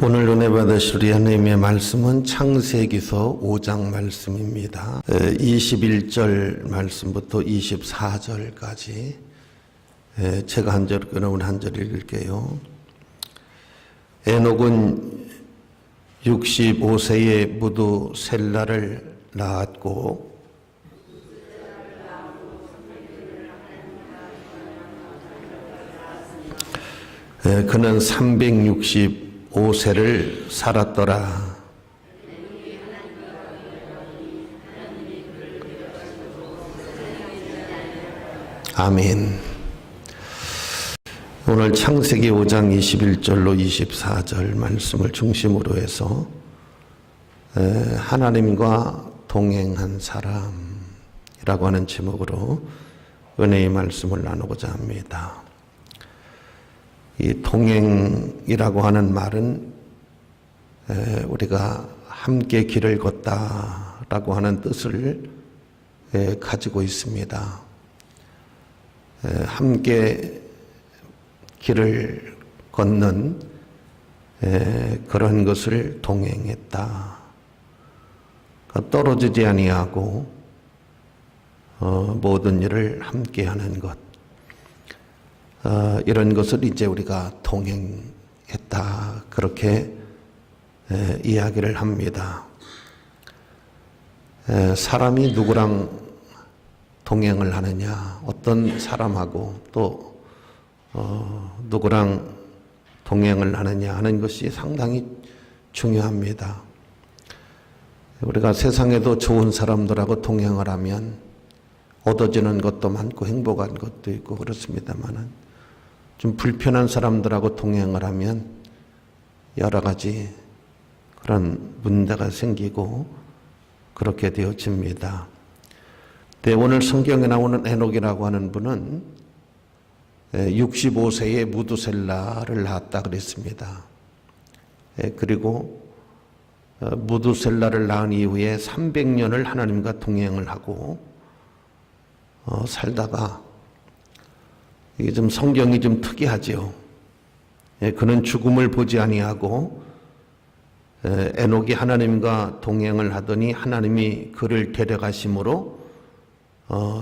오늘 은혜 받으실 우리 하나님의 말씀은 창세기서 5장 말씀입니다. 21절 말씀부터 24절까지 제가 한 절 끊으면 한 절 읽을게요. 에녹은 65세에 무두셀라를 낳았고 그는 365세를 살았더라. 아멘. 오늘 창세기 5장 21절로 24절 말씀을 중심으로 해서 하나님과 동행한 사람이라고 하는 제목으로 은혜의 말씀을 나누고자 합니다. 이 동행이라고 하는 말은 우리가 함께 길을 걷다라고 하는 뜻을 가지고 있습니다. 함께 길을 걷는 그런 것을 동행했다. 떨어지지 아니하고 모든 일을 함께하는 것. 이런 것을 이제 우리가 동행했다. 그렇게 이야기를 합니다. 사람이 누구랑 동행을 하느냐, 어떤 사람하고 또 누구랑 동행을 하느냐 하는 것이 상당히 중요합니다. 우리가 세상에도 좋은 사람들하고 동행을 하면 얻어지는 것도 많고 행복한 것도 있고 그렇습니다만은 좀 불편한 사람들하고 동행을 하면 여러 가지 그런 문제가 생기고 그렇게 되어집니다. 네, 오늘 성경에 나오는 에녹이라고 하는 분은 65세에 무두셀라를 낳았다 그랬습니다. 그리고 무두셀라를 낳은 이후에 300년을 하나님과 동행을 하고 살다가 이게 좀 성경이 좀 특이하죠. 그는 죽음을 보지 아니하고 에녹이 하나님과 동행을 하더니 하나님이 그를 데려가심으로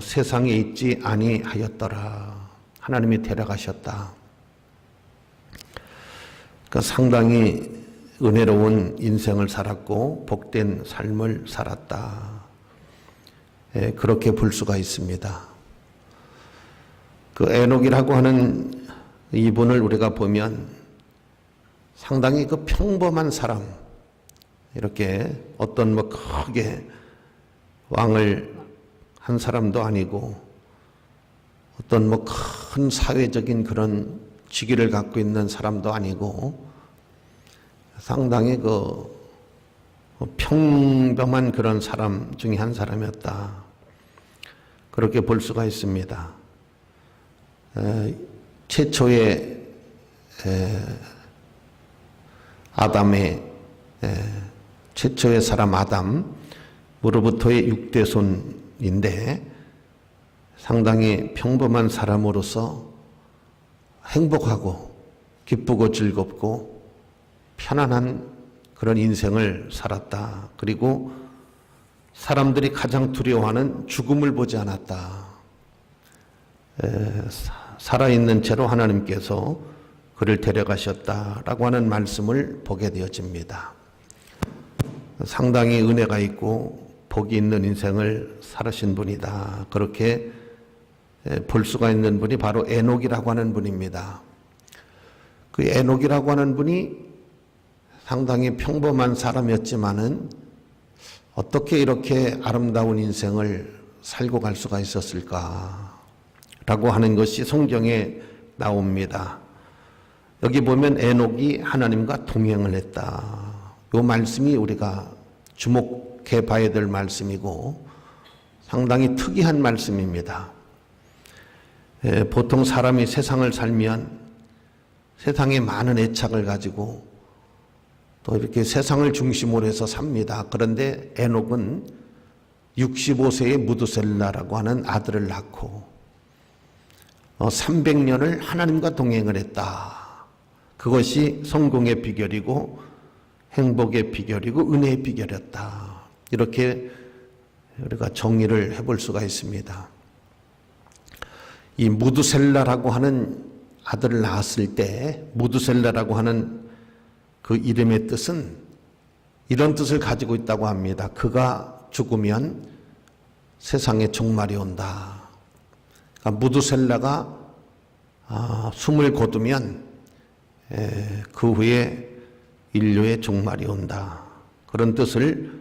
세상에 있지 아니하였더라. 하나님이 데려가셨다. 그러니까 상당히 은혜로운 인생을 살았고 복된 삶을 살았다. 그렇게 볼 수가 있습니다. 그 에녹이라고 하는 이분을 우리가 보면 상당히 그 평범한 사람, 이렇게 어떤 뭐 크게 왕을 한 사람도 아니고 어떤 뭐 큰 사회적인 그런 직위를 갖고 있는 사람도 아니고 상당히 그 평범한 그런 사람 중에 한 사람이었다. 그렇게 볼 수가 있습니다. 최초의 아담의 최초의 사람 아담으로부터의 육대손인데 상당히 평범한 사람으로서 행복하고 기쁘고 즐겁고 편안한 그런 인생을 살았다. 그리고 사람들이 가장 두려워하는 죽음을 보지 않았다. 살아있는 채로 하나님께서 그를 데려가셨다라고 하는 말씀을 보게 되어집니다. 상당히 은혜가 있고 복이 있는 인생을 살으신 분이다. 그렇게 볼 수가 있는 분이 바로 에녹이라고 하는 분입니다. 그 에녹이라고 하는 분이 상당히 평범한 사람이었지만은 어떻게 이렇게 아름다운 인생을 살고 갈 수가 있었을까? 라고 하는 것이 성경에 나옵니다. 여기 보면 에녹이 하나님과 동행을 했다. 이 말씀이 우리가 주목해 봐야 될 말씀이고 상당히 특이한 말씀입니다. 보통 사람이 세상을 살면 세상에 많은 애착을 가지고 또 이렇게 세상을 중심으로 해서 삽니다. 그런데 에녹은 65세의 무두셀라라고 하는 아들을 낳고 300년을 하나님과 동행을 했다. 그것이 성공의 비결이고 행복의 비결이고 은혜의 비결이었다. 이렇게 우리가 정의를 해볼 수가 있습니다. 이 무두셀라라고 하는 아들을 낳았을 때 무두셀라라고 하는 그 이름의 뜻은 이런 뜻을 가지고 있다고 합니다. 그가 죽으면 세상에 종말이 온다. 그러니까 무두셀라가 숨을 거두면 그 후에 인류의 종말이 온다. 그런 뜻을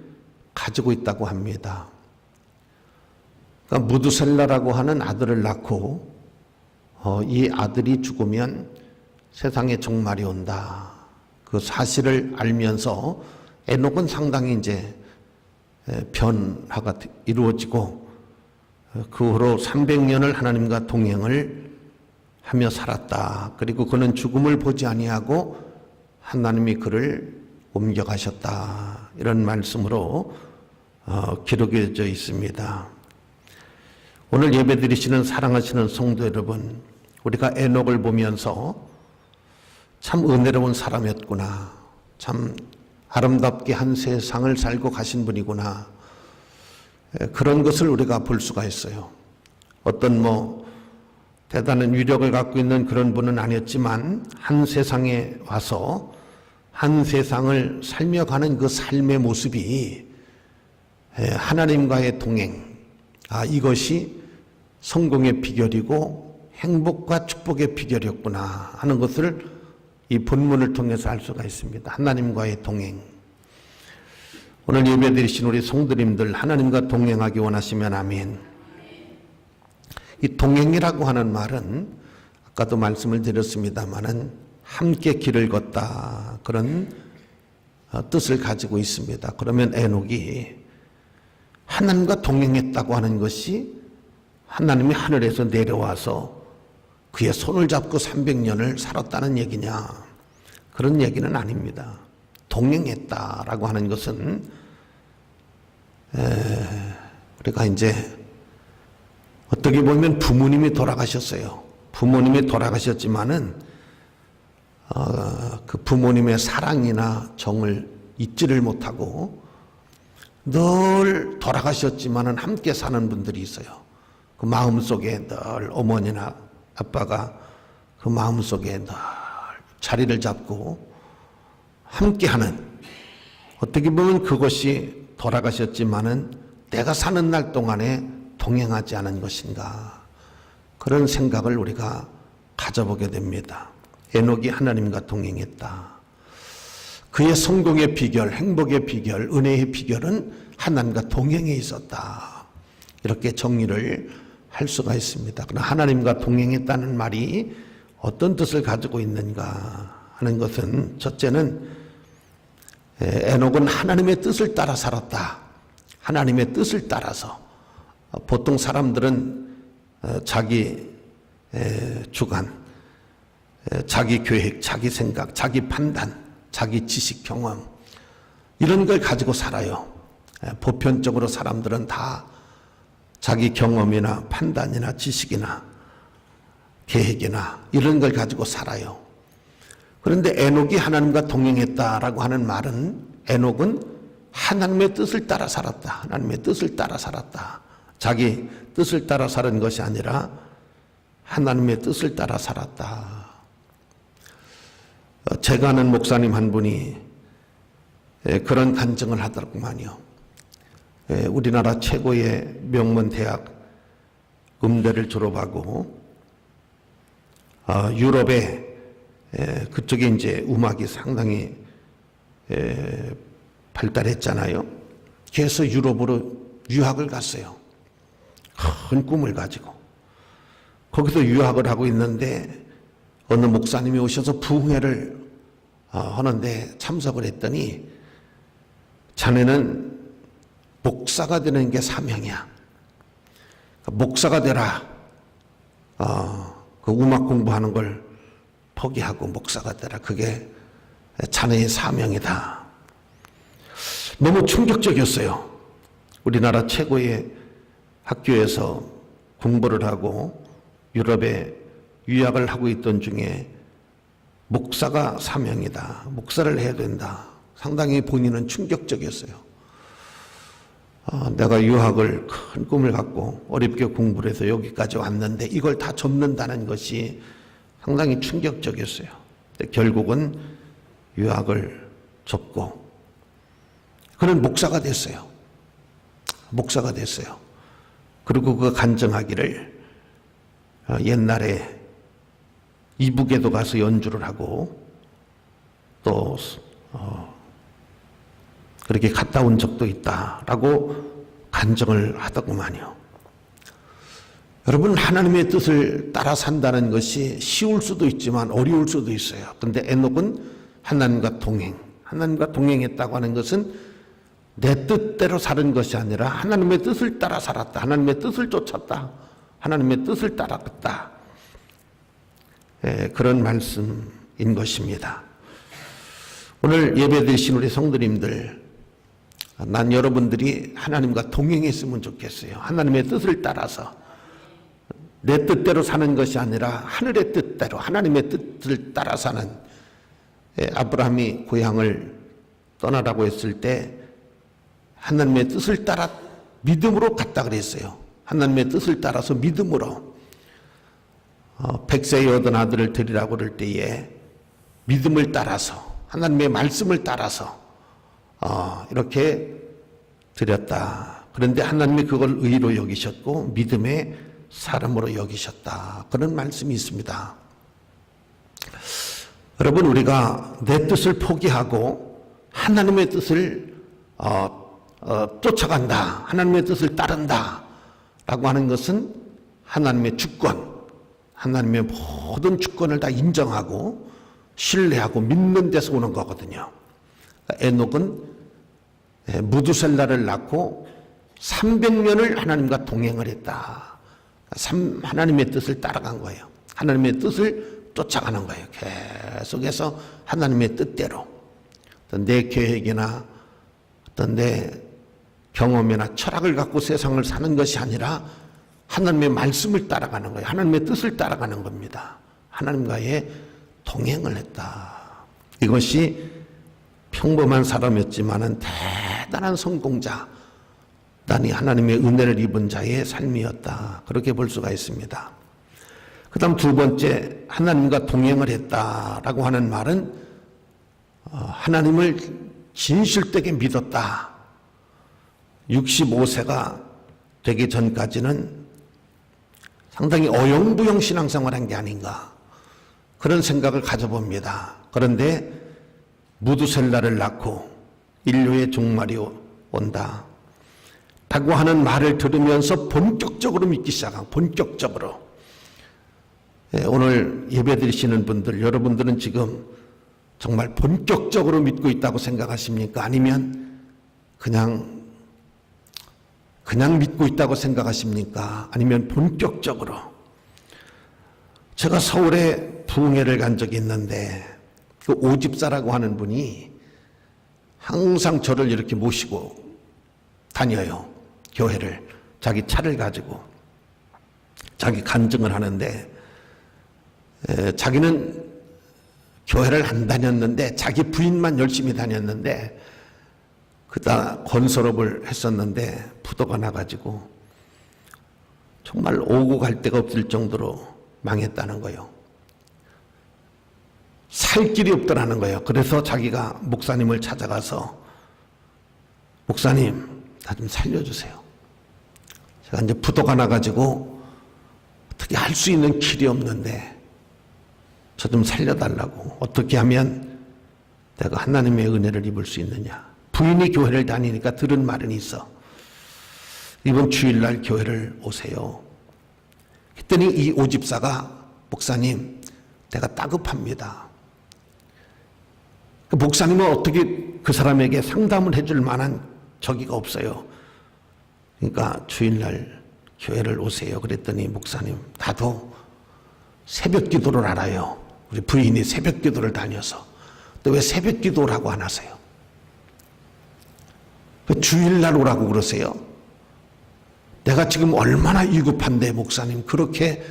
가지고 있다고 합니다. 그러니까 무두셀라라고 하는 아들을 낳고 이 아들이 죽으면 세상에 종말이 온다. 그 사실을 알면서 에녹은 상당히 이제 변화가 이루어지고 그 후로 300년을 하나님과 동행을 하며 살았다. 그리고 그는 죽음을 보지 아니하고 하나님이 그를 옮겨가셨다. 이런 말씀으로 기록되어 있습니다. 오늘 예배드리시는 사랑하시는 성도 여러분, 우리가 에녹을 보면서 참 은혜로운 사람이었구나. 참 아름답게 한 세상을 살고 가신 분이구나. 그런 것을 우리가 볼 수가 있어요. 어떤 대단한 위력을 갖고 있는 그런 분은 아니었지만 한 세상에 와서 한 세상을 살며 가는 그 삶의 모습이 하나님과의 동행, 이것이 성공의 비결이고 행복과 축복의 비결이었구나 하는 것을 이 본문을 통해서 알 수가 있습니다. 하나님과의 동행. 오늘 예배드리신 우리 성도님들 하나님과 동행하기 원하시면 아멘. 이 동행이라고 하는 말은 아까도 말씀을 드렸습니다마는 함께 길을 걷다 그런 뜻을 가지고 있습니다. 그러면 에녹이 하나님과 동행했다고 하는 것이 하나님이 하늘에서 내려와서 그의 손을 잡고 300년을 살았다는 얘기냐? 그런 얘기는 아닙니다. 동행했다라고 하는 것은 우리가 이제 어떻게 보면 부모님이 돌아가셨어요. 부모님이 돌아가셨지만은 그 부모님의 사랑이나 정을 잊지를 못하고 늘 돌아가셨지만은 함께 사는 분들이 있어요. 그 마음속에 늘 어머니나 아빠가 그 마음속에 늘 자리를 잡고 함께하는, 어떻게 보면 그것이 돌아가셨지만은 내가 사는 날 동안에 동행하지 않은 것인가, 그런 생각을 우리가 가져보게 됩니다. 에녹이 하나님과 동행했다. 그의 성공의 비결, 행복의 비결, 은혜의 비결은 하나님과 동행에 있었다. 이렇게 정의를 할 수가 있습니다. 그러나 하나님과 동행했다는 말이 어떤 뜻을 가지고 있는가 하는 것은, 첫째는 에녹은 하나님의 뜻을 따라 살았다. 하나님의 뜻을 따라서. 보통 사람들은 자기 주관, 자기 계획, 자기 생각, 자기 판단, 자기 지식, 경험, 이런 걸 가지고 살아요. 보편적으로 사람들은 다 자기 경험이나 판단이나 지식이나 계획이나 이런 걸 가지고 살아요. 그런데 에녹이 하나님과 동행했다라고 하는 말은, 에녹은 하나님의 뜻을 따라 살았다. 하나님의 뜻을 따라 살았다. 자기 뜻을 따라 사는 것이 아니라 하나님의 뜻을 따라 살았다. 제가 아는 목사님 한 분이 그런 간증을 하더구만요. 우리나라 최고의 명문 대학 음대를 졸업하고 유럽에 그쪽에 이제 음악이 상당히 발달했잖아요. 그래서 유럽으로 유학을 갔어요. 큰 꿈을 가지고 거기서 유학을 하고 있는데 어느 목사님이 오셔서 부흥회를 하는데 참석을 했더니, 자네는 목사가 되는 게 사명이야. 목사가 되라. 그 음악 공부하는 걸 포기하고 목사가 되라. 그게 자네의 사명이다. 너무 충격적이었어요. 우리나라 최고의 학교에서 공부를 하고 유럽에 유학을 하고 있던 중에 목사가 사명이다. 목사를 해야 된다. 상당히 본인은 충격적이었어요. 내가 유학을 큰 꿈을 갖고 어렵게 공부를 해서 여기까지 왔는데 이걸 다 접는다는 것이 상당히 충격적이었어요. 근데 결국은 유학을 접고 그는 목사가 됐어요. 목사가 됐어요. 그리고 그 간증하기를 옛날에 이북에도 가서 연주를 하고 또 그렇게 갔다 온 적도 있다라고 간증을 하더구만요. 여러분, 하나님의 뜻을 따라 산다는 것이 쉬울 수도 있지만 어려울 수도 있어요. 그런데 에녹은 하나님과 동행했다고 하는 것은 내 뜻대로 사는 것이 아니라 하나님의 뜻을 따라 살았다. 하나님의 뜻을 쫓았다. 하나님의 뜻을 따랐다. 그런 말씀인 것입니다. 오늘 예배드리신 우리 성도님들, 난 여러분들이 하나님과 동행했으면 좋겠어요. 하나님의 뜻을 따라서 내 뜻대로 사는 것이 아니라 하늘의 뜻대로 하나님의 뜻을 따라 사는, 아브라함이 고향을 떠나라고 했을 때 하나님의 뜻을 따라 믿음으로 갔다 그랬어요. 하나님의 뜻을 따라서 믿음으로 100세에 얻은 아들을 드리라고 그럴 때에 믿음을 따라서 하나님의 말씀을 따라서 이렇게 드렸다. 그런데 하나님이 그걸 의로 여기셨고 믿음의 사람으로 여기셨다. 그런 말씀이 있습니다. 여러분, 우리가 내 뜻을 포기하고 하나님의 뜻을 쫓아간다. 하나님의 뜻을 따른다. 라고 하는 것은 하나님의 주권, 하나님의 모든 주권을 다 인정하고 신뢰하고 믿는 데서 오는 거거든요. 에녹은 무두셀라를 낳고 300년을 하나님과 동행을 했다. 하나님의 뜻을 따라간 거예요. 하나님의 뜻을 쫓아가는 거예요. 계속해서 하나님의 뜻대로. 어떤 내 계획이나 어떤 내 경험이나 철학을 갖고 세상을 사는 것이 아니라 하나님의 말씀을 따라가는 거예요. 하나님의 뜻을 따라가는 겁니다. 하나님과의 동행을 했다. 이것이 평범한 사람이었지만은 대단한 성공자, 단이 하나님의 은혜를 입은 자의 삶이었다. 그렇게 볼 수가 있습니다. 그 다음 두 번째, 하나님과 동행을 했다라고 하는 말은 하나님을 진실되게 믿었다. 65세가 되기 전까지는 상당히 어영부영 신앙생활한 게 아닌가, 그런 생각을 가져봅니다. 그런데 무두셀라를 낳고 인류의 종말이 온다 라고 하는 말을 들으면서 본격적으로 믿기 시작한, 본격적으로. 오늘 예배드리시는 분들, 여러분들은 지금 정말 본격적으로 믿고 있다고 생각하십니까? 아니면 그냥 믿고 있다고 생각하십니까? 아니면 본격적으로? 제가 서울에 부흥회를 간 적이 있는데 그 오집사라고 하는 분이 항상 저를 이렇게 모시고 다녀요. 교회를. 자기 차를 가지고 자기 간증을 하는데 자기는 교회를 안 다녔는데 자기 부인만 열심히 다녔는데 그다 건설업을 했었는데 부도가 나가지고 정말 오고 갈 데가 없을 정도로 망했다는 거예요. 살 길이 없더라는 거예요. 그래서 자기가 목사님을 찾아가서 목사님, 나 좀 살려주세요. 제가 이제 부도가 나가지고 어떻게 할 수 있는 길이 없는데 저 좀 살려달라고. 어떻게 하면 내가 하나님의 은혜를 입을 수 있느냐. 부인이 교회를 다니니까 들은 말은 있어. 이번 주일날 교회를 오세요. 그랬더니 이 오집사가 목사님, 내가 다급합니다. 그 목사님은 어떻게 그 사람에게 상담을 해줄 만한 저기가 없어요. 그러니까 주일날 교회를 오세요. 그랬더니 목사님, 나도 새벽 기도를 알아요. 우리 부인이 새벽 기도를 다녀서. 또 왜 새벽 기도라고 안 하세요? 왜 주일날 오라고 그러세요? 내가 지금 얼마나 위급한데 목사님 그렇게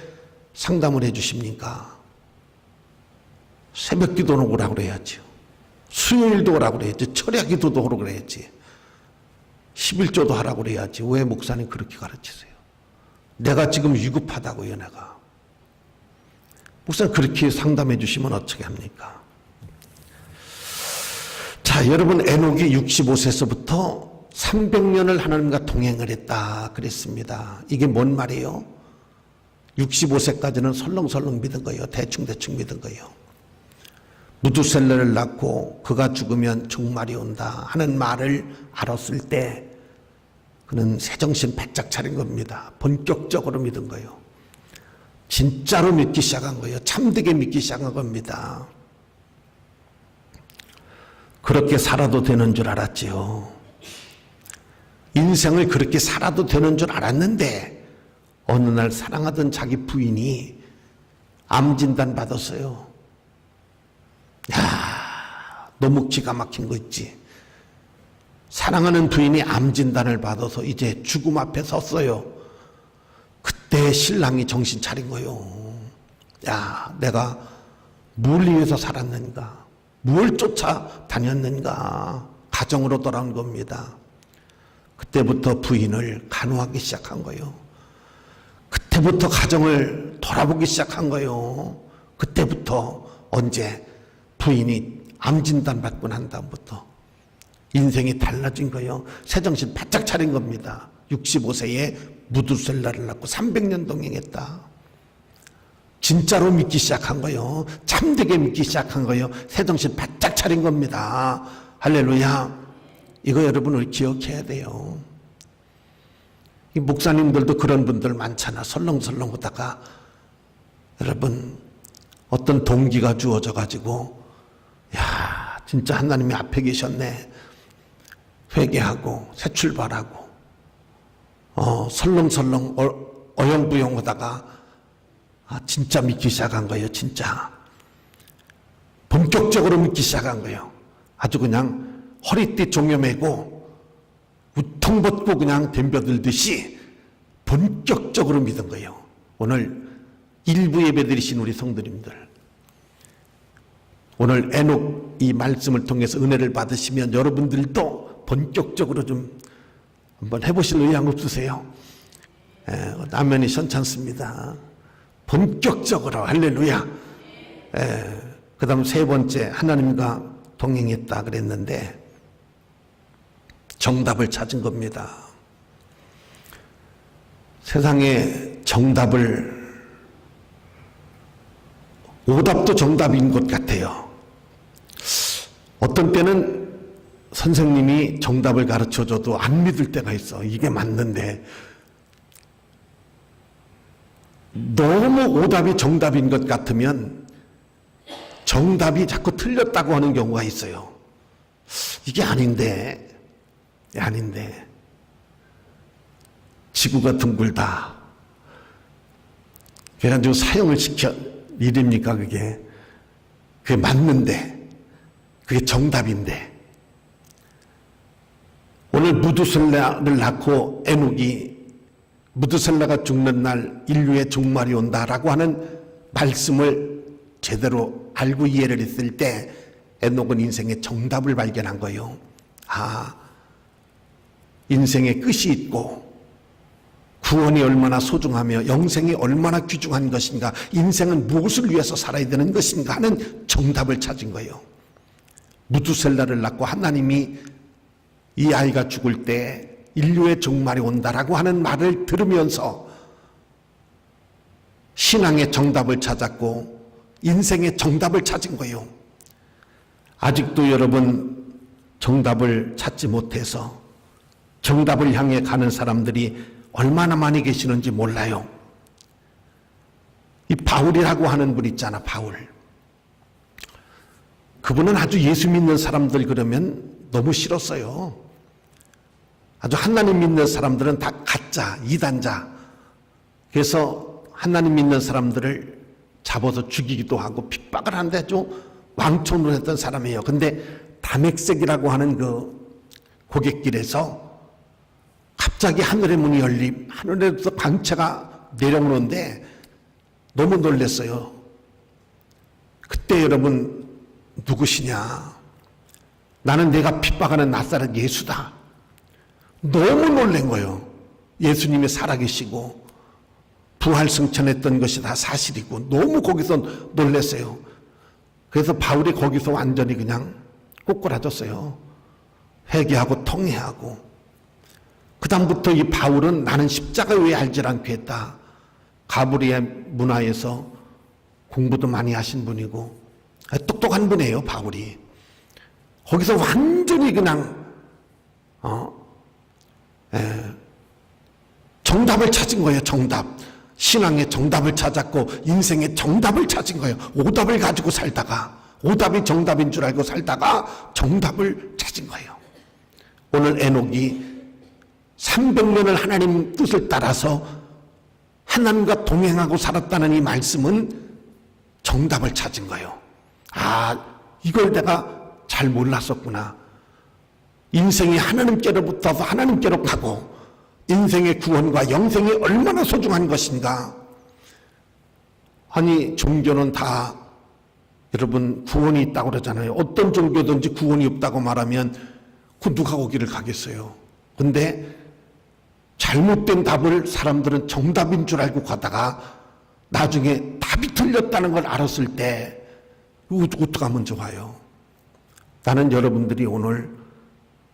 상담을 해 주십니까? 새벽 기도는 오라고 그래야죠. 수요일도 하라고 그래야지. 철야 기도도 하라고 그래야지. 11조도 하라고 그래야지. 왜 목사님 그렇게 가르치세요? 내가 지금 위급하다고요, 내가. 목사님 그렇게 상담해 주시면 어떻게 합니까? 자, 여러분, 에녹이 65세서부터 300년을 하나님과 동행을 했다 그랬습니다. 이게 뭔 말이에요? 65세까지는 설렁설렁 믿은 거예요. 대충대충 믿은 거예요. 무두셀라를 낳고 그가 죽으면 종말이 온다 하는 말을 알았을 때 그는 새정신 바짝 차린 겁니다. 본격적으로 믿은 거예요. 진짜로 믿기 시작한 거예요. 참되게 믿기 시작한 겁니다. 그렇게 살아도 되는 줄 알았지요. 인생을 그렇게 살아도 되는 줄 알았는데 어느 날 사랑하던 자기 부인이 암 진단 받았어요. 야, 너무 기가 막힌 거 있지. 사랑하는 부인이 암 진단을 받아서 이제 죽음 앞에 섰어요. 그때 신랑이 정신 차린 거예요. 야, 내가 뭘 위해서 살았는가? 뭘 쫓아다녔는가? 가정으로 돌아온 겁니다. 그때부터 부인을 간호하기 시작한 거예요. 그때부터 가정을 돌아보기 시작한 거예요. 그때부터 언제 부인이 암 진단 받고 난 다음부터 인생이 달라진 거예요. 새정신 바짝 차린 겁니다. 65세에 무두셀라를 낳고 300년 동행했다. 진짜로 믿기 시작한 거예요. 참되게 믿기 시작한 거예요. 새정신 바짝 차린 겁니다. 할렐루야. 이거 여러분 우리 기억해야 돼요. 이 목사님들도 그런 분들 많잖아. 설렁설렁 하다가 여러분 어떤 동기가 주어져 가지고 야, 진짜 하나님이 앞에 계셨네. 회개하고 새 출발하고 설렁설렁 어영부영 하다가 진짜 믿기 시작한 거예요. 진짜 본격적으로 믿기 시작한 거예요. 아주 그냥 허리띠 종여매고 우통 벗고 그냥 덤벼들듯이 본격적으로 믿은 거예요. 오늘 일부 예배 드리신 우리 성도님들, 오늘 에녹 이 말씀을 통해서 은혜를 받으시면 여러분들도 본격적으로 좀 한번 해보실 의향 없으세요? 아멘이 선찮습니다. 본격적으로 할렐루야. 그 다음 세 번째, 하나님과 동행했다 그랬는데 정답을 찾은 겁니다. 세상에 오답도 정답인 것 같아요. 어떤 때는 선생님이 정답을 가르쳐줘도 안 믿을 때가 있어. 이게 맞는데 너무 오답이 정답인 것 같으면 정답이 자꾸 틀렸다고 하는 경우가 있어요. 이게 아닌데 지구가 둥글다 그래가지고 사형을 시켜 일입니까? 그게 맞는데 그게 정답인데 오늘 무두셀라를 낳고 에녹이 무두셀라가 죽는 날 인류의 종말이 온다라고 하는 말씀을 제대로 알고 이해를 했을 때 에녹은 인생의 정답을 발견한 거예요. 인생의 끝이 있고 구원이 얼마나 소중하며 영생이 얼마나 귀중한 것인가, 인생은 무엇을 위해서 살아야 되는 것인가 하는 정답을 찾은 거예요. 무두셀라를 낳고 하나님이 이 아이가 죽을 때 인류의 종말이 온다라고 하는 말을 들으면서 신앙의 정답을 찾았고 인생의 정답을 찾은 거예요. 아직도 여러분 정답을 찾지 못해서 정답을 향해 가는 사람들이 얼마나 많이 계시는지 몰라요. 이 바울이라고 하는 분 있잖아, 바울. 그분은 아주 예수 믿는 사람들 그러면 너무 싫었어요. 아주 하나님 믿는 사람들은 다 가짜, 이단자. 그래서 하나님 믿는 사람들을 잡아서 죽이기도 하고 핍박을 하는데 아주 왕초를 했던 사람이에요. 근데 다맥색이라고 하는 그 고갯길에서 갑자기 하늘의 문이 열림, 하늘에서 광채가 내려오는데 너무 놀랐어요. 그때 여러분 누구시냐? 나는 내가 핍박하는 나사렛 예수다. 너무 놀란 거예요. 예수님이 살아계시고 부활승천했던 것이 다 사실이고 너무 거기서 놀랐어요. 그래서 바울이 거기서 완전히 그냥 꼬꾸라졌어요. 회개하고 통회하고. 그 다음부터 이 바울은 나는 십자가 외에 알지 않고 했다. 가브리엘 문화에서 공부도 많이 하신 분이고 똑똑한 분이에요, 바울이. 거기서 완전히 그냥 정답을 찾은 거예요. 정답. 신앙의 정답을 찾았고 인생의 정답을 찾은 거예요. 오답을 가지고 살다가 오답이 정답인 줄 알고 살다가 정답을 찾은 거예요. 오늘 에녹이 300년을 하나님 뜻을 따라서 하나님과 동행하고 살았다는 이 말씀은 정답을 찾은 거예요. 아, 이걸 내가 잘 몰랐었구나. 인생이 하나님께로부터 하나님께로 가고 인생의 구원과 영생이 얼마나 소중한 것인가. 아니, 종교는 다 여러분 구원이 있다고 그러잖아요. 어떤 종교든지 구원이 없다고 말하면 그 누가 거기를 가겠어요. 근데 잘못된 답을 사람들은 정답인 줄 알고 가다가 나중에 답이 틀렸다는 걸 알았을 때 어떡하면 좋아요. 나는 여러분들이 오늘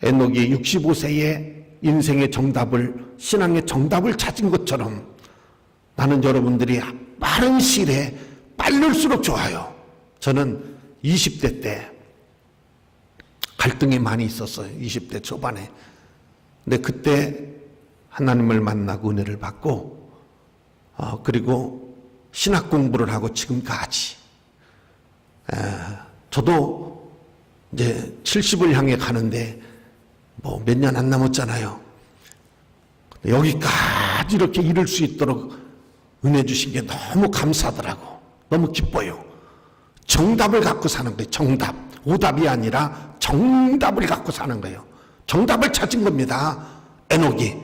에녹이 65세에 인생의 정답을, 신앙의 정답을 찾은 것처럼 나는 여러분들이 빠른 시일에 빠를수록 좋아요. 저는 20대 때 갈등이 많이 있었어요. 20대 초반에. 근데 그때 하나님을 만나고 은혜를 받고 그리고 신학 공부를 하고 지금까지 저도 이제 70을 향해 가는데 뭐 몇 년 안 남았잖아요. 여기까지 이렇게 이룰 수 있도록 은혜 주신 게 너무 감사하더라고. 너무 기뻐요. 정답을 갖고 사는 거예요. 정답. 오답이 아니라 정답을 갖고 사는 거예요. 정답을 찾은 겁니다. 에녹이.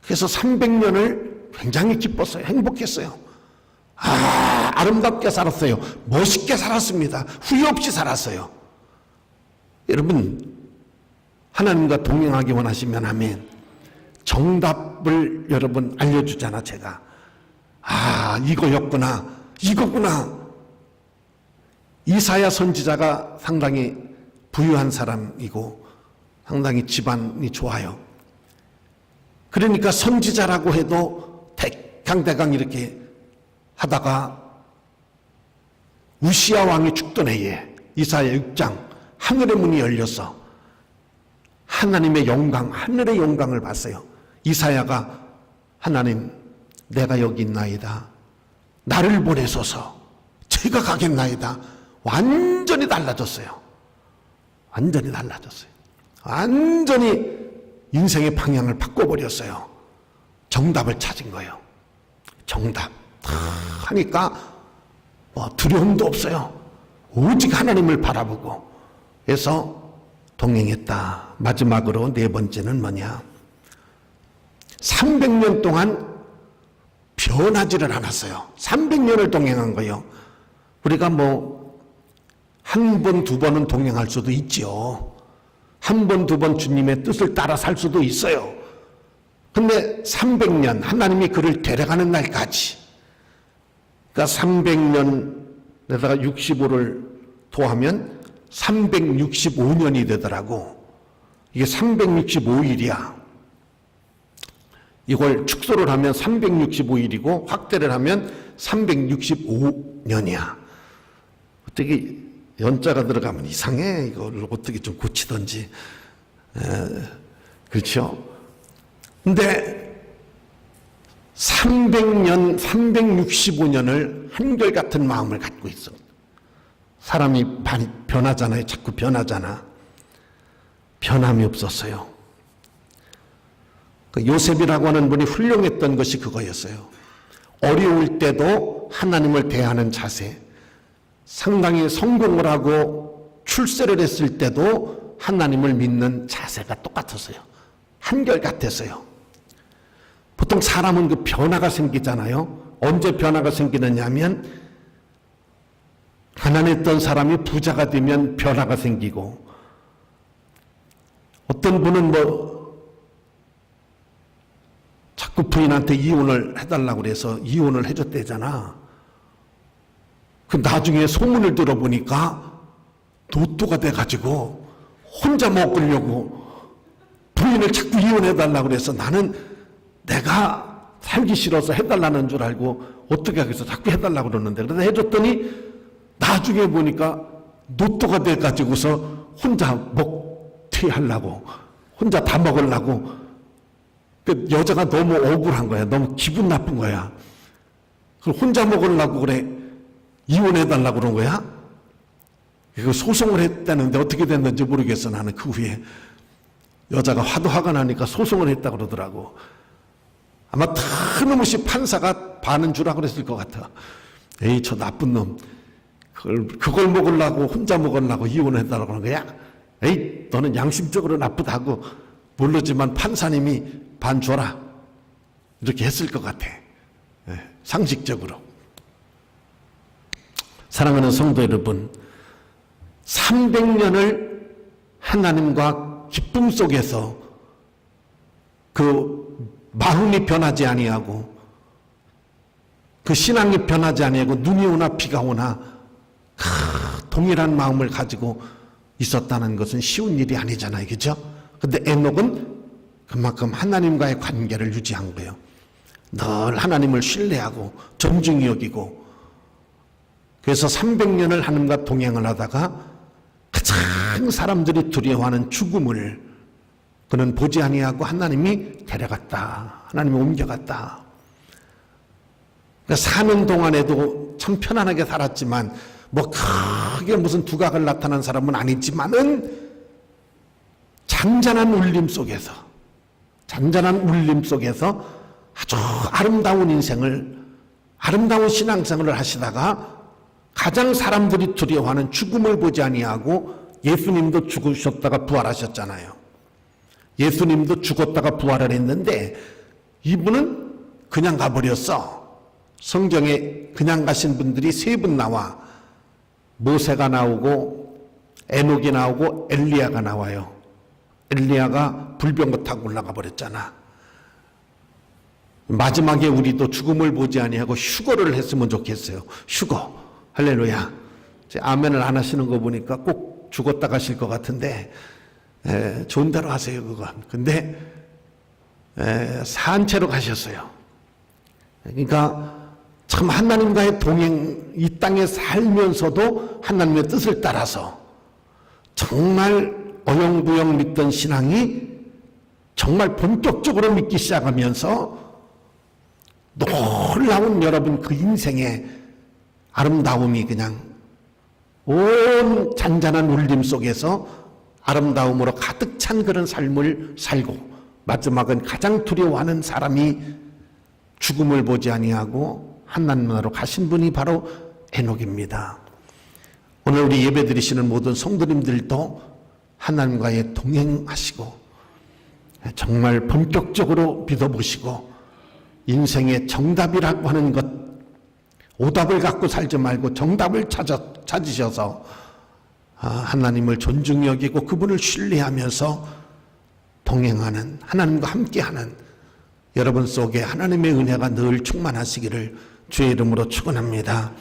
그래서 300년을 굉장히 기뻤어요. 행복했어요. 아름답게 살았어요. 멋있게 살았습니다. 후회 없이 살았어요. 여러분, 하나님과 동행하기 원하시면 아멘. 정답을 여러분 알려주잖아, 제가. 이거였구나. 이거구나. 이사야 선지자가 상당히 부유한 사람이고 상당히 집안이 좋아요. 그러니까 선지자라고 해도 대강 이렇게 하다가 우시야 왕이 죽던 해에 이사야 6장 하늘의 문이 열려서 하나님의 영광, 하늘의 영광을 봤어요. 이사야가 하나님, 내가 여기 있나이다. 나를 보내소서. 제가 가겠나이다. 완전히 달라졌어요. 완전히 달라졌어요. 완전히 인생의 방향을 바꿔버렸어요. 정답을 찾은 거예요. 정답. 하니까 뭐 두려움도 없어요. 오직 하나님을 바라보고 해서 동행했다. 마지막으로 네 번째는 뭐냐? 300년 동안 변하지를 않았어요. 300년을 동행한 거예요. 우리가 뭐 한 번, 두 번은 동행할 수도 있죠. 한 번, 두 번 주님의 뜻을 따라 살 수도 있어요. 근데 300년 하나님이 그를 데려가는 날까지, 그러니까 300년에다가 65를 더하면 365년이 되더라고. 이게 365일이야. 이걸 축소를 하면 365일이고 확대를 하면 365년이야. 어떻게 연자가 들어가면 이상해. 이걸 어떻게 좀 고치든지. 그렇죠? 근데 300년, 365년을 한결같은 마음을 갖고 있어. 사람이 많이 변하잖아요. 자꾸 변하잖아. 변함이 없었어요. 그 요셉이라고 하는 분이 훌륭했던 것이 그거였어요. 어려울 때도 하나님을 대하는 자세. 상당히 성공을 하고 출세를 했을 때도 하나님을 믿는 자세가 똑같았어요. 한결같았어요. 보통 사람은 그 변화가 생기잖아요. 언제 변화가 생기느냐 하면 가난했던 사람이 부자가 되면 변화가 생기고 어떤 분은 자꾸 부인한테 이혼을 해달라고 그래서 이혼을 해줬대잖아. 그 나중에 소문을 들어보니까 노또가 돼가지고 혼자 먹으려고 부인을 자꾸 이혼해달라고 그래서 나는 내가 살기 싫어서 해달라는 줄 알고 어떻게 하겠어. 자꾸 해달라고 그러는데. 그래서 해줬더니 나중에 보니까 노또가 돼가지고서 혼자 먹튀하려고 혼자 다 먹으려고. 그 여자가 너무 억울한 거야. 너무 기분 나쁜 거야. 그걸 혼자 먹으려고 그래. 이혼해달라고 그런 거야? 그 소송을 했다는데 어떻게 됐는지 모르겠어. 나는 그 후에 여자가 하도 화가 나니까 소송을 했다고 그러더라고. 아마 틀림없이 판사가 반은 주라 그랬을 것 같아. 에이, 저 나쁜 놈. 그걸 먹으려고 혼자 먹으려고 이혼해달라고 그런 거야? 에이, 너는 양심적으로 나쁘다고. 모르지만 판사님이 반 줘라. 이렇게 했을 것 같아. 상식적으로. 사랑하는 성도 여러분, 300년을 하나님과 기쁨 속에서 그 마음이 변하지 아니하고 그 신앙이 변하지 아니하고 눈이 오나 비가 오나 동일한 마음을 가지고 있었다는 것은 쉬운 일이 아니잖아요. 그죠? 근데 에녹은 그만큼 하나님과의 관계를 유지한 거예요. 늘 하나님을 신뢰하고 존중히 여기고, 그래서 300년을 하나님과 동행을 하다가 가장 사람들이 두려워하는 죽음을 그는 보지 아니하고 하나님이 데려갔다. 하나님이 옮겨갔다. 그러니까 사는 동안에도 참 편안하게 살았지만 크게 무슨 두각을 나타난 사람은 아니지만은 잔잔한 울림 속에서 아주 아름다운 인생을, 아름다운 신앙생활을 하시다가 가장 사람들이 두려워하는 죽음을 보지 아니하고, 예수님도 죽으셨다가 부활하셨잖아요. 예수님도 죽었다가 부활을 했는데 이분은 그냥 가버렸어. 성경에 그냥 가신 분들이 3분 나와. 모세가 나오고 에녹이 나오고 엘리야가 나와요. 엘리야가 불병거 타고 올라가 버렸잖아. 마지막에 우리도 죽음을 보지 아니하고 휴거를 했으면 좋겠어요. 휴거. 할렐루야. 아멘을 안 하시는 거 보니까 꼭 죽었다 가실 것 같은데, 좋은 대로 하세요, 그건. 근데 산채로 가셨어요. 그러니까 참 하나님과의 동행, 이 땅에 살면서도 하나님의 뜻을 따라서 정말 어영부영 믿던 신앙이 정말 본격적으로 믿기 시작하면서 놀라운 여러분 그 인생의 아름다움이 그냥 온 잔잔한 울림 속에서 아름다움으로 가득 찬 그런 삶을 살고, 마지막은 가장 두려워하는 사람이 죽음을 보지 아니하고 하나님으로 가신 분이 바로 에녹입니다. 오늘 우리 예배 드리시는 모든 성도님들도 하나님과의 동행하시고 정말 본격적으로 믿어보시고 인생의 정답이라고 하는 것, 오답을 갖고 살지 말고 정답을 찾으셔서 하나님을 존중히 여기고 그분을 신뢰하면서 동행하는, 하나님과 함께하는 여러분 속에 하나님의 은혜가 늘 충만하시기를 주의 이름으로 축원합니다.